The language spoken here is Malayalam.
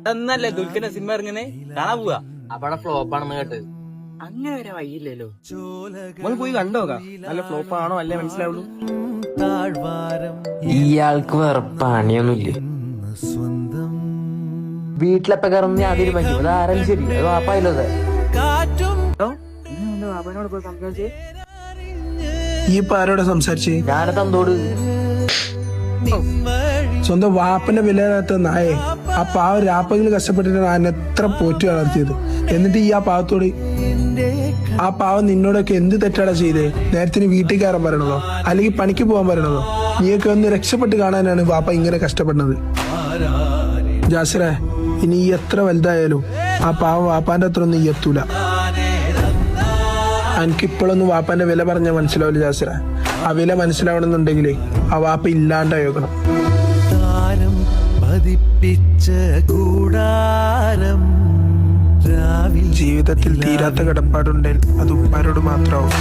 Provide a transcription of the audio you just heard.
എന്നല്ലേ ദുൽഖിന്റെ സിനിമ ഇറങ്ങുന്നേ കാണാൻ പോവാ. അവിടെ ഫ്ലോപ്പാണെന്ന് കേട്ട്. അങ്ങനെ വരെ വൈകില്ലല്ലോ. മോൻ പോയി കണ്ടോക്കാം, നല്ല ഫ്ലോപ്പ് ആണോ അല്ലേ മനസ്സിലാവുള്ളൂ. ഇയാൾക്ക് വേറെ പണിയൊന്നുമില്ല. വീട്ടിലെപ്പ കയറുന്ന ഞാൻ തീരുമാനിക്കും. അത് ആരാലും ശരി, അത് വാപ്പായല്ലോ. ബാബനോട് പോയി സംസാരിച്ചേ. ഈ ഇപ്പൊ ആരോടെ സംസാരിച്ചേ? ഞാനത് എന്തോട് സ്വന്തം വാപ്പന്റെ വിലയില്ലാത്ത നായെ ആ പാവം രാപ്പകല് കഷ്ടപ്പെട്ടിട്ട് ഞാൻ എത്ര പോറ്റി വളർത്തിയത്. എന്നിട്ട് ഈ ആ പാവത്തോട് ആ പാവം നിന്നോടൊക്കെ എന്ത് തെറ്റാടാ ചെയ്തേ? നേരത്തിന് വീട്ടിൽ കയറാൻ പറയണതോ അല്ലെങ്കിൽ പണിക്ക് പോകാൻ പറയണതോ? നീയൊക്കെ ഒന്ന് രക്ഷപ്പെട്ട് കാണാനാണ് വാപ്പ ഇങ്ങനെ കഷ്ടപ്പെടുന്നത്. ജാസിറേ, ഇനി ഈ എത്ര വലുതായാലും ആ പാവം വാപ്പാന്റെ അത്ര ഒന്നും ഈ എത്തൂല. എനിക്കിപ്പോഴൊന്നും വാപ്പാന്റെ വില പറഞ്ഞാൽ മനസ്സിലാവില്ല ജാസിറ. ആ വില മനസ്സിലാവണമെന്നുണ്ടെങ്കിൽ ആ വാപ്പ ഇല്ലാണ്ടായോക്കണം. ജീവിതത്തിൽ തീരാത്ത കടപ്പാടുണ്ടെങ്കിൽ അത് ഉപ്പാരോട് മാത്രമാവും.